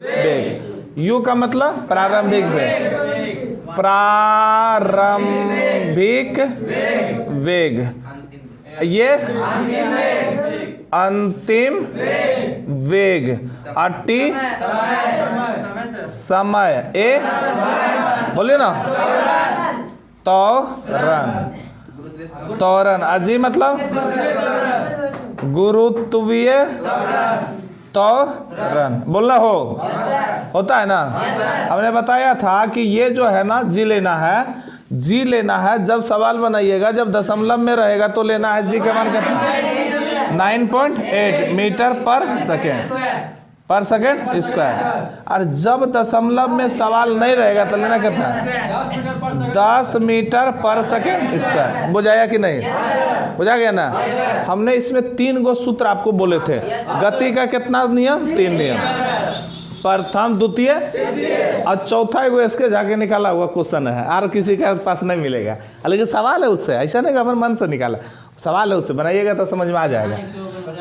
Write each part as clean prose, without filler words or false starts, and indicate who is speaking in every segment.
Speaker 1: वेग। यू का मतलब प्रारंभिक वेग, प्रारंभिक वेग। ये अंतिम वेग। और टी समय। ए बोलिए ना, त्वरण। त्वरण। अजी मतलब गुरुत्वीय त्वरण। बोलना होता है ना। हमने बताया था कि ये जो है ना जी लेना है, जी लेना है। जब सवाल बनाइएगा, जब दशमलव में रहेगा तो लेना है जी का मान कितना, 9.8 मीटर पर सेकेंड स्क्वायर। और जब दशमलव में सवाल नहीं रहेगा तो लेना कितना, 10 मीटर पर सेकेंड स्क्वायर। बुझाया कि नहीं, बुझा गया ना। हमने इसमें 3 गो सूत्र आपको बोले थे। गति का कितना नियम, 3 नियम, प्रथम द्वितीय और चौथा एगो इसके जाके निकाला हुआ क्वेश्चन है, और किसी के पास नहीं मिलेगा। लेकिन सवाल है उससे, ऐसा नहीं कि अपन मन से निकाला, सवाल है उससे, बनाइएगा तो समझ में आ जाएगा।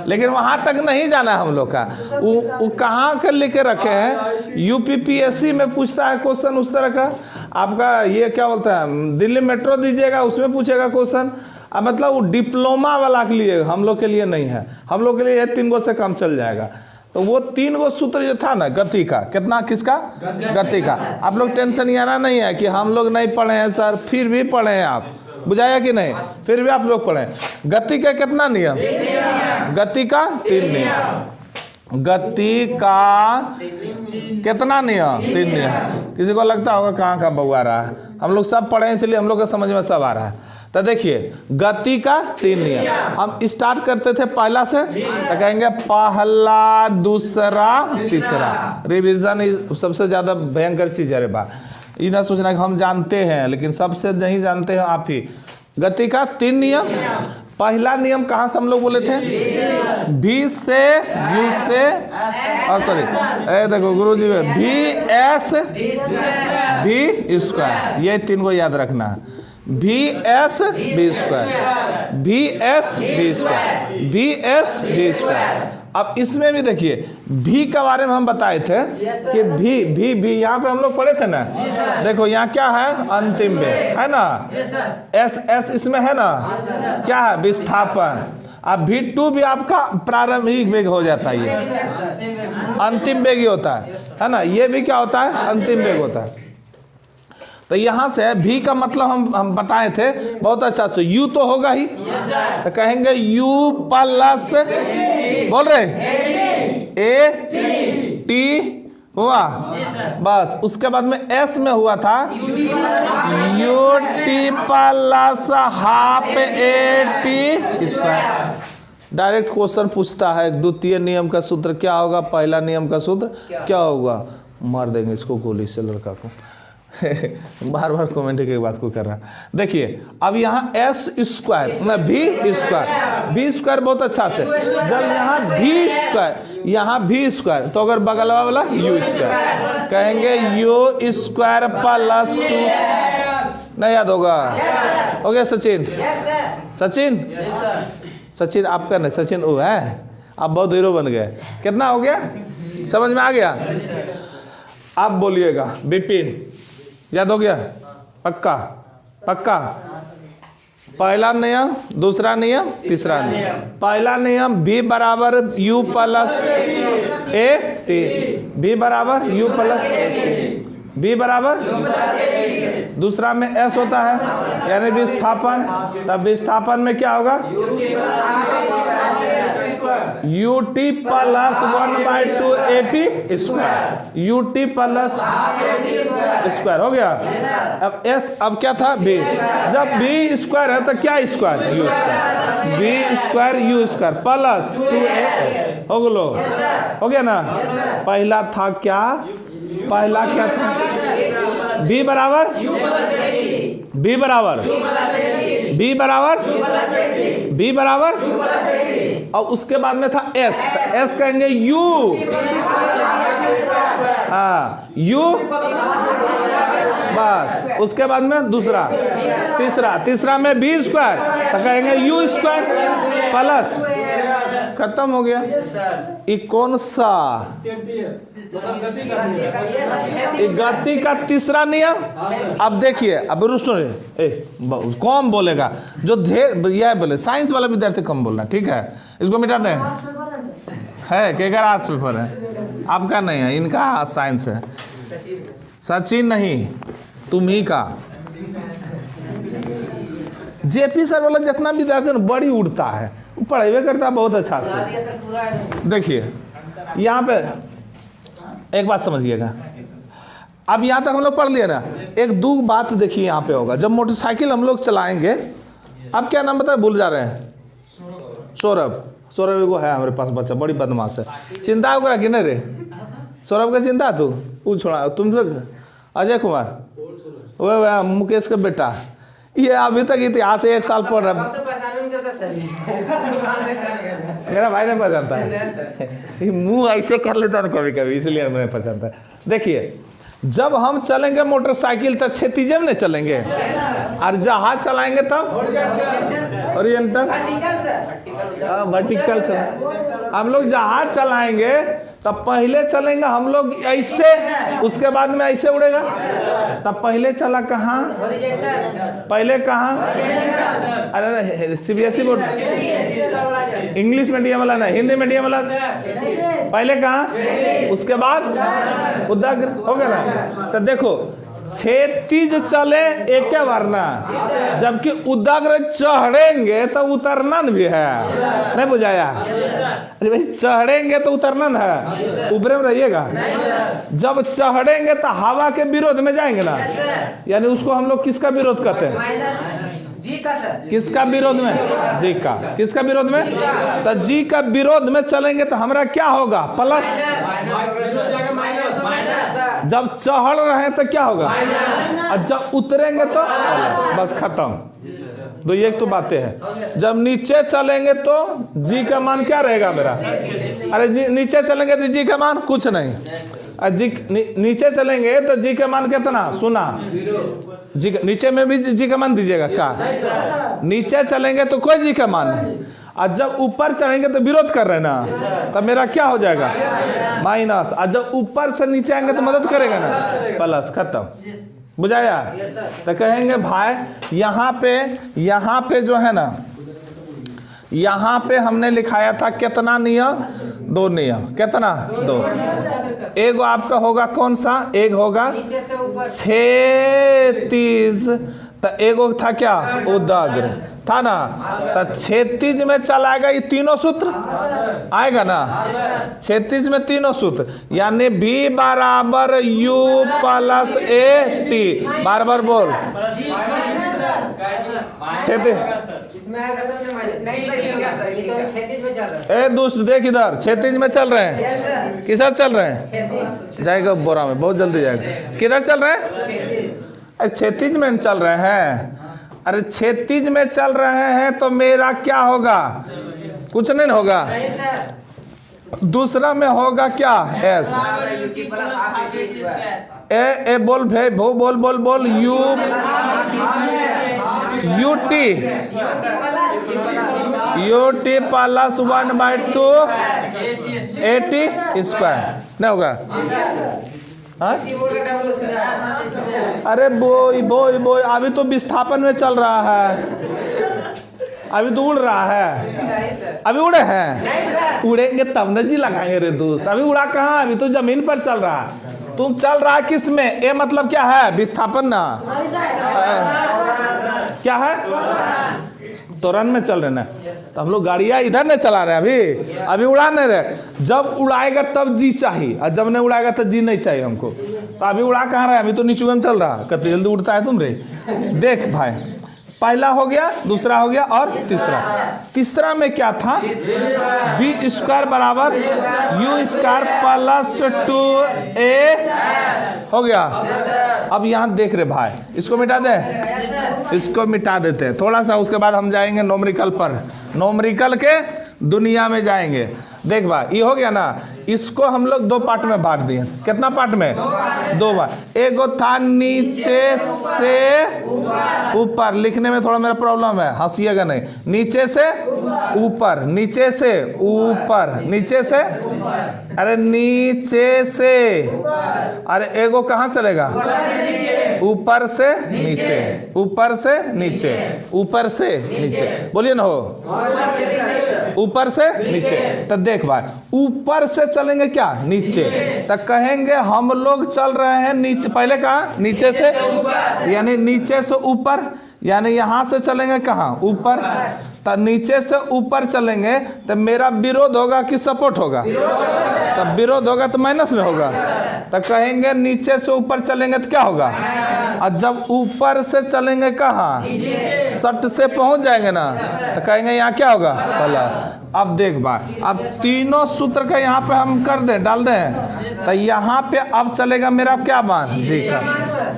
Speaker 1: लेकिन वहां तक नहीं जाना है हम लोग का। वो कहाँ के लेके रखे हैं, यूपीपीएससी में पूछता है क्वेश्चन उस तरह का। आपका ये क्या बोलता है, दिल्ली मेट्रो दीजिएगा, उसमें पूछेगा क्वेश्चन। मतलब वो डिप्लोमा वाला के लिए, हम लोग के लिए नहीं है। हम लोग के लिए 3 गो से कम चल जाएगा। तो वो 3 गो सूत्र जो था ना गति का, कितना, किसका, गति का। आप लोग टेंशन ये आना नहीं है कि हम लोग नहीं पढ़े हैं सर, फिर भी पढ़े हैं आप, बुझाया कि नहीं, फिर भी आप लोग पढ़े। गति का कितना नियम, गति का 3 नियम। गति का कितना नियम, 3 नियम। किसी को लगता होगा कहाँ का बउआ रहा है, हम लोग सब पढ़े इसलिए हम लोग का समझ में सब आ रहा है। तो देखिए गति का 3 नियम। हम स्टार्ट करते थे पहला से, तो कहेंगे पहला, दूसरा, तीसरा। रिवीजन सबसे ज्यादा भयंकर चीज है रे बा। ये ना सोचना कि हम जानते हैं, लेकिन सबसे नहीं जानते हैं आप ही। गति का 3 नियम। पहला नियम कहाँ से हम लोग बोले थे, भी से, यू से, सॉरी देखो गुरु जी, भी एस भी स्क्वायर। ये 3 को याद रखना है। भी एस बी स्क्वायर, भी एस बी स्क्वायर, भी एस बी स्क्वायर। अब इसमें भी देखिए भी के बारे में हम बताए थे कि भी यहाँ पे हम लोग पढ़े थे ना। देखो यहाँ क्या है, अंतिम वेग है ना, एस इसमें है ना, क्या है, विस्थापन। अब V2 भी आपका प्रारंभिक वेग हो जाता है, ये अंतिम वेग ही होता है ना। ये भी क्या होता है, अंतिम वेग होता है। तो यहाँ से भी का मतलब हम बताए थे बहुत अच्छा से। U तो होगा ही, तो कहेंगे U प्लस, बोल रहे ए टी हुआ बस। उसके बाद में S में हुआ था U T plus half A T square. Direct question पूछता है द्वितीय नियम का सूत्र क्या होगा, पहला नियम का सूत्र क्या होगा। मार देंगे इसको गोली से लड़का को। बार बार कमेंट की बात को कर रहा। देखिए अब यहाँ एस स्क्वायर ना भी स्क्वायर, भी स्क्वायर बहुत अच्छा से। जब यहाँ भी स्क्वायर, यहाँ भी स्क्वायर, तो अगर बगलवा वाला यू स्क्वायर, कहेंगे यू स्क्वायर प्लस 2। नहीं याद होगा, हो गया सचिन, सचिन सचिन आपका नहीं, सचिन वो है, आप बहुत हीरो बन गए। कितना हो गया, समझ में आ गया। आप बोलिएगा विपिन, याद हो गया, पक्का पक्का। पहला नियम, दूसरा नियम, तीसरा नियम। पहला नियम भी बराबर यू प्लस ए टी, भी बराबर यू प्लस बी बराबर। दूसरा में एस होता है यानी विस्थापन। तब विस्थापन में क्या होगा, U T plus 1/2 A T square, U T plus square हो गया। अब एस, अब क्या था बी। जब बी स्क्वायर है तो क्या square, u square, b square u square plus 2a हो गया ना। पहला था क्या, पहला क्या था, बी बराबर बी बराबर बी बराबर बी बराबर, और उसके बाद में था एस। एस कहेंगे यू, हाँ यू बस। उसके बाद में दूसरा, तीसरा में बी स्क्वायर, तो कहेंगे यू स्क्वायर प्लस खत्म हो गया। ये कौन सा गति का तीसरा नियम। अब देखिए, अब सुनिए, कौन बोलेगा जो ढेर यह बोले, साइंस वाला विद्यार्थी कम बोलना, ठीक है। इसको मिटा दें। है केकर आर्ट्स पेपर है, आपका नहीं है, इनका साइंस है। सचिन नहीं, तुम ही का। जेपी सर वाला जितना विद्यार्थी बड़ी उड़ता है, वो पढ़ेबे करता है बहुत अच्छा से। देखिए यहाँ पे एक बात समझिएगा, अब यहाँ तक हम लोग पढ़ लिए ना। एक दो बात देखिए यहाँ पे होगा, जब मोटरसाइकिल हम लोग चलाएंगे। अब क्या नाम बताए, भूल जा रहे हैं। सौरभ, सौरभ एगो है हमारे पास बच्चा, बड़ी बदमाश है। चिंता होगा कि नहीं रे सौरभ का चिंता तू वो छोड़ा। तुम अजय कुमार वो मुकेश का बेटा, ये अभी तक इतिहास 1 साल पढ़ रहा है। मेरा भाई नहीं पहचानता है, मुंह ऐसे कर लेता है कभी कभी, इसलिए नहीं पहचानता है। देखिए जब हम चलेंगे मोटरसाइकिल तब क्षैतिज में चलेंगे, और जहाज चलाएंगे तब ओरिएंटल वर्टिकल चल। हम लोग जहाज चलाएंगे तब पहले चलेंगे हम लोग ऐसे, उसके बाद में ऐसे उड़ेगा। तब पहले चला कहाँ, पहले कहाँ, अरे सीबीएसई बोर्ड, इंग्लिश मीडियम वाला नहीं, हिंदी मीडियम वाला। पहले कहाँ, उसके बाद उदग्र हो गया ना। तो देखो क्षैतिज चले एक वरना, जबकि उदग्र चढ़ेंगे तो उतरना भी है। नहीं बुझाया? अरे भाई चढ़ेंगे तो उतरना है, ऊपरे में रहिएगा। जब चढ़ेंगे तो हवा के विरोध में जाएंगे ना, यानी उसको हम लोग किसका विरोध करते हैं, जी का सर। किसका विरोध में, जी का। किसका विरोध में, तो जी का विरोध में चलेंगे तो हमारा क्या होगा, प्लस। जब चढ़ रहे हैं तो क्या होगा, और जब उतरेंगे तो बस खत्म। तो ये तो बातें हैं। जब नीचे चलेंगे तो जी का मान क्या रहेगा मेरा, अरे नीचे चलेंगे तो जी का मान कुछ नहीं, और जी नीचे चलेंगे तो जी का मान कितना, सुना जी का, नीचे में भी जी का मान दीजिएगा क्या, नीचे चलेंगे तो कोई जी का मान नहीं, और जब ऊपर चढ़ेंगे तो विरोध कर रहे हैं ना, तब मेरा क्या हो जाएगा, माइनस। और जब ऊपर से नीचे आएंगे तो मदद करेगा ना, प्लस। खत्म, बुझाया? तो कहेंगे भाई यहाँ पे जो है ना, यहाँ पे हमने लिखाया था कितना नियम, 2 नियम। कितना, 2। एक आपका होगा कौन सा, एक होगा क्षैतिज, तो एगो था क्या, उदग्र था ना। तो क्षैतिज में चलाएगा ये तीनों सूत्र आएगा ना, क्षैतिज में तीनों सूत्र, यानी V बराबर U प्लस AT। बार बार बोल, ए दोस्त देख इधर, क्षैतिज में चल रहे हैं, किधर चल रहे हैं, जाएगा बोरा में, बहुत जल्दी जाएगा। किधर चल रहे हैं, क्षैतिज में चल रहे हैं। अरे क्षैतिज में चल रहे हैं तो मेरा क्या होगा, कुछ नहीं होगा। दूसरा में होगा क्या, एस ए बोल भाई, भो बोल बोल बोल, यूटी प्लस 1/2 AT स्क्वायर नहीं होगा। अरे बोई बोई बोई, अभी तो विस्थापन में चल रहा है, अभी तो उड़ रहा है। अभी उड़े हैं, उड़ेंगे तब न जी लगाएंगे रे दोस्त। अभी उड़ा कहाँ, अभी तो जमीन पर चल रहा है। तुम चल रहा है किस में, ए मतलब क्या है, विस्थापन ना, क्या है, त्वरण में चल रहे ना। तो हम लोग गाड़ियाँ इधर नहीं चला रहे, अभी उड़ा नहीं रहे। जब उड़ाएगा तब जी चाहिए, और जब नहीं उड़ाएगा तो जी नहीं चाहिए हमको। तो अभी उड़ा कहाँ रहा है, अभी तो नीचे में चल रहा, कितनी जल्दी उड़ता है तुम रे। देख भाई, पहला हो गया, दूसरा हो गया, और तीसरा में क्या था, B स्क्वायर बराबर U स्क्वायर प्लस 2A हो गया। अब यहाँ देख रहे भाई, इसको मिटा दे, इसको मिटा देते हैं थोड़ा सा, उसके बाद हम जाएंगे नोमरिकल पर। नोमरिकल के दुनिया में जाएंगे। देख भाई ये हो गया ना, इसको हम लोग दो पार्ट में बांट दिए। कितना पार्ट में? दो बार। एक था नीचे से ऊपर, लिखने में थोड़ा मेरा प्रॉब्लम है, हंसिएगा नहीं। नीचे से ऊपर, नीचे से ऊपर, नीचे से, अरे नीचे से, अरे एगो कहाँ चलेगा? ऊपर से नीचे, ऊपर से नीचे, ऊपर से नीचे, बोलिए ना हो, ऊपर से नीचे। तो देख भाई ऊपर से चलेंगे क्या? नीचे। तो कहेंगे हम लोग चल रहे हैं नीचे, पहले कहा नीचे से, यानी नीचे से ऊपर, यानी यहां से चलेंगे कहाँ? ऊपर। तो नीचे से ऊपर चलेंगे तो मेरा विरोध होगा कि सपोर्ट होगा? तब विरोध होगा तो माइनस में होगा। तो कहेंगे नीचे से ऊपर चलेंगे तो क्या होगा? और जब ऊपर से चलेंगे कहाँ? सट से पहुंच जाएंगे ना, तो कहेंगे यहाँ क्या होगा? प्लस। अब देख भाई, अब तीनों सूत्र का यहाँ पे हम कर दें, डाल दें, तो यहाँ पे अब चलेगा मेरा क्या मान? जी का।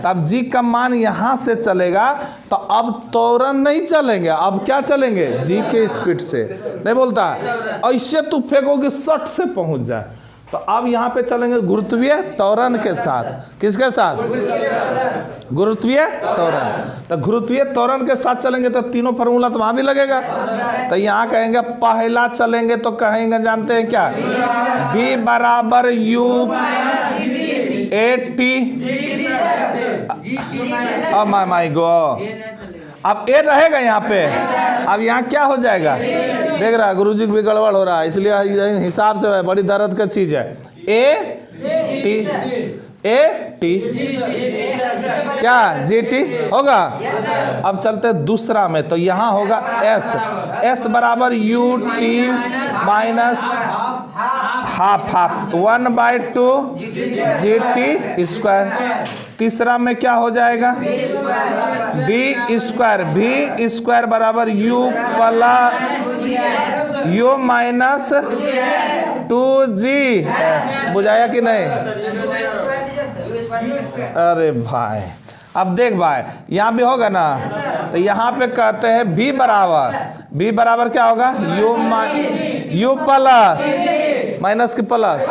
Speaker 1: तब जी का मान यहाँ से चलेगा, तो अब त्वरण नहीं चलेंगे, अब क्या चलेंगे? जी के स्पीड से। नहीं बोलता ऐसे तू फेंकोगे सट से पहुंच जाए। तो अब यहाँ पे चलेंगे गुरुत्वीय त्वरण के साथ। किसके साथ? गुरुत्वीय त्वरण। तो गुरुत्वीय त्वरण के साथ चलेंगे तो तीनों फार्मूला तो वहां भी लगेगा। तो यहाँ कहेंगे पहला चलेंगे तो कहेंगे, जानते हैं क्या? V बराबर U AT। माय गो, अब ए रहेगा यहाँ पे। अब यहाँ क्या हो जाएगा? देख रहा है गुरुजी भी गड़बड़ हो रहा है, इसलिए हिसाब से बड़ी दर्द का चीज है। ए टी क्या? जी टी होगा। अब चलते दूसरा में, तो यहाँ होगा एस बराबर U T minus half half 1/2 G T square. तीसरा में क्या हो जाएगा? बी स्क्वायर बराबर you plus you minus 2g। बुझाया कि नहीं? अरे भाई अब देख भाई यहाँ भी होगा ना, तो यहाँ पे कहते हैं b बराबर क्या होगा? यू प्लस माइनस के प्लस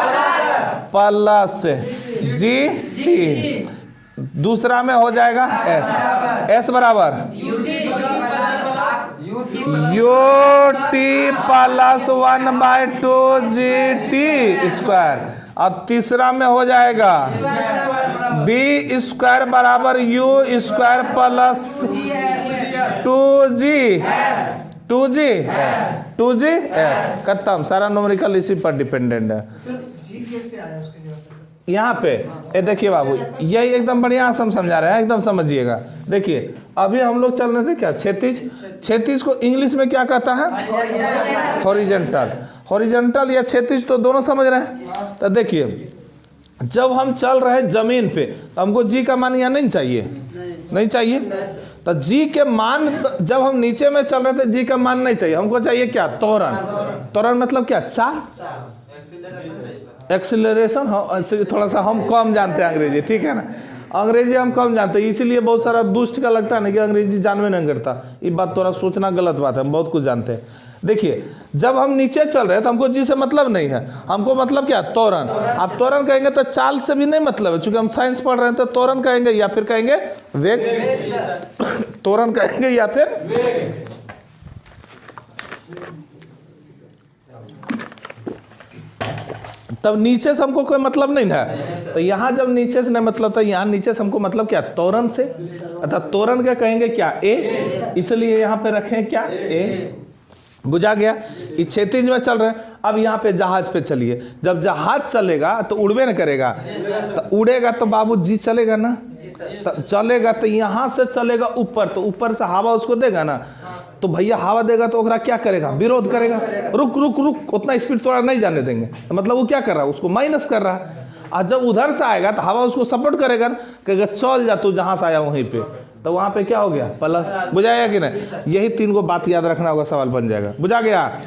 Speaker 1: जी टी। दूसरा में हो जाएगा एस बराबर U T plus 1/2 G T square. अब तीसरा में हो जाएगा बी स्क्वायर बराबर यू स्क्वायर प्लस 2g खत्म। सारा न्यूमेरिकल इसी पर डिपेंडेंट है। यहाँ पे ये देखिए बाबू, यही एकदम बढ़िया हम समझा रहे हैं, एकदम समझिएगा। देखिए अभी हम लोग चल रहे थे क्या? क्षैतिज को इंग्लिश में क्या कहता है? हॉरिजॉन्टल या क्षैतिज तो दोनों समझ रहे हैं। तो देखिए जब हम चल रहे हैं जमीन पे तो हमको जी का मान यहाँ नहीं चाहिए। तो जी के मान, जब हम नीचे में चल रहे थे जी का मान नहीं चाहिए, हमको चाहिए क्या? त्वरण मतलब क्या? चाल, एक्सीलरेशन। थोड़ा सा हम कम जानते हैं अंग्रेजी, ठीक है ना? अंग्रेजी हम कम जानते हैं, इसीलिए बहुत सारा दुष्ट का लगता है ना कि अंग्रेजी जानवे नहीं करता। ये बात थोड़ा सोचना गलत बात है, हम बहुत कुछ जानते हैं। देखिए जब हम नीचे चल रहे हैं तो हमको जी से मतलब नहीं है, हमको मतलब क्या? त्वरण। आप त्वरण कहेंगे तो चाल से भी नहीं मतलब है, चूंकि हम साइंस पढ़ रहे हैं तो त्वरण कहेंगे या फिर कहेंगे वेग। त्वरण कहेंगे या फिर तब नीचे से हमको कोई मतलब नहीं है। तो यहाँ जब नीचे से नहीं मतलब, तो यहाँ नीचे से हमको मतलब क्या? त्वरण से। अर्थात त्वरण क्या कहेंगे? क्या? ए। इसलिए यहाँ पे रखें क्या? ए। बुझा गया? ये क्षैतिज में चल रहे हैं। अब यहाँ पे जहाज पे चलिए, जब जहाज चलेगा तो उड़बे न करेगा, तो उड़ेगा तो बाबू जी चलेगा ना, तो चलेगा तो यहाँ से चलेगा ऊपर, तो ऊपर से हवा उसको देगा ना, तो भैया हवा देगा तो ओकरा क्या करेगा? विरोध करेगा। रुक रुक रुक, उतना स्पीड थोड़ा नहीं जाने देंगे, तो मतलब वो क्या कर रहा है? उसको माइनस कर रहा है। और जब उधर से आएगा तो हवा उसको सपोर्ट करेगा, कहेगा चल जा तू जहाँ से आया वहीं पे, तो वहाँ पे क्या हो गया? प्लस। बुझाया कि नहीं? यही तीन को बात याद रखना होगा, सवाल बन जाएगा। बुझा गया?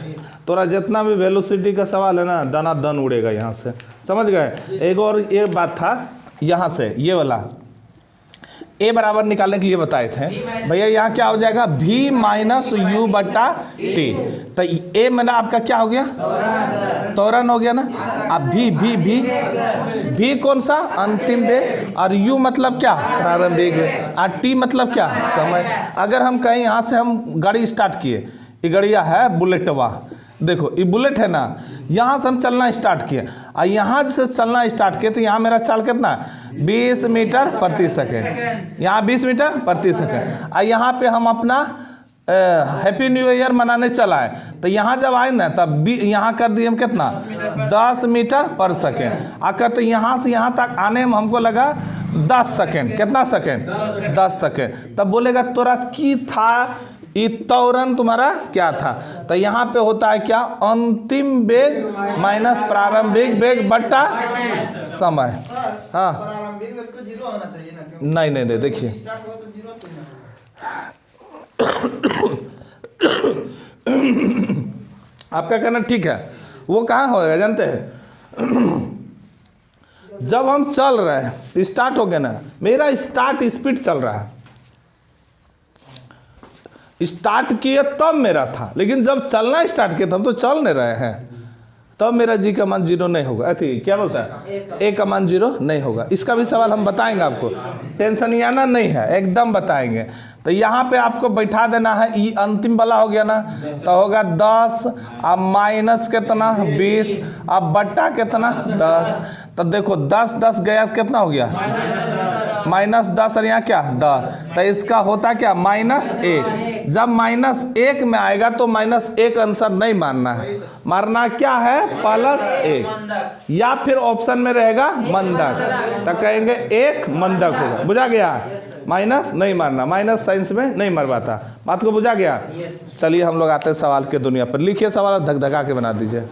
Speaker 1: तोरा जितना भी वेलोसिटी का सवाल है ना, दाना दन उड़ेगा यहाँ से, समझ गए? एक और एक बात था यहाँ से, ये वाला ए बराबर निकालने के लिए बताए थे भैया, यहाँ क्या हो जाएगा v माइनस यू बट्टा टी। तो ए मैंने आपका क्या हो गया, त्वरण हो गया ना। अब भी कौन सा, अंतिम वेग, और यू मतलब क्या, प्रारंभिक वेग, और टी मतलब क्या, समय। अगर हम कहीं यहाँ से हम गाड़ी स्टार्ट किए, ये गाड़िया है बुलेटवा, देखो ये बुलेट है ना, यहाँ से हम चलना स्टार्ट किए और यहाँ से चलना स्टार्ट किए तो यहाँ मेरा चाल कितना, 20 मीटर प्रति सेकेंड, यहाँ 20 मीटर प्रति सेकेंड। और यहाँ पे हम अपना हैप्पी न्यू ईयर मनाने चलाए, तो यहाँ जब आए ना तब यहाँ कर दिए हम कितना, 10 मीटर पर सेकेंड। आकर तो यहाँ से यहाँ तक आने में हमको लगा 10 सेकेंड, कितना सेकेंड, 10 सेकेंड। तब बोलेगा तोरा की था, ये त्वरण तुम्हारा क्या था। तो यहाँ पे होता है क्या, अंतिम वेग माइनस प्रारंभिक वेग बट्टा समय। हाँ
Speaker 2: प्रारंभिक वेग तो 0 होना चाहिए ना,
Speaker 1: नहीं नहीं नहीं, देखिए
Speaker 2: स्टार्ट हुआ तो 0 से ना।
Speaker 1: आपका कहना ठीक है, वो कहाँ होगा जानते हैं, जब हम चल रहे हैं स्टार्ट हो गया ना, मेरा स्टार्ट स्पीड चल रहा है, स्टार्ट किए तब मेरा था, लेकिन जब चलना स्टार्ट किया हम तो चल नहीं रहे हैं, तब मेरा जी का मान 0 नहीं होगा। अति क्या बोलता है, ए का मान 0 नहीं होगा। इसका भी सवाल हम बताएंगे आपको, टेंशन ही आना नहीं है, एकदम बताएंगे। तो यहाँ पे आपको बैठा देना है, ये अंतिम वाला हो गया ना, तो होगा 10, अब माइनस कितना 20, अब बट्टा कितना 10। तो देखो 10 10 गया कितना हो गया, -10, और यहाँ क्या 10, तो इसका होता क्या -1। जब -1 में आएगा तो -1 आंसर नहीं मानना है, मारना क्या है +1, या फिर ऑप्शन में रहेगा मंदक, तो कहेंगे 1 मंदक होगा। बुझा गया, माइनस नहीं मारना, माइनस साइंस में नहीं मरवाता, बात को बुझा गया। चलिए हम लोग आते हैं सवाल के दुनिया पर। लिखिए सवाल, धक धका के बना दीजिए।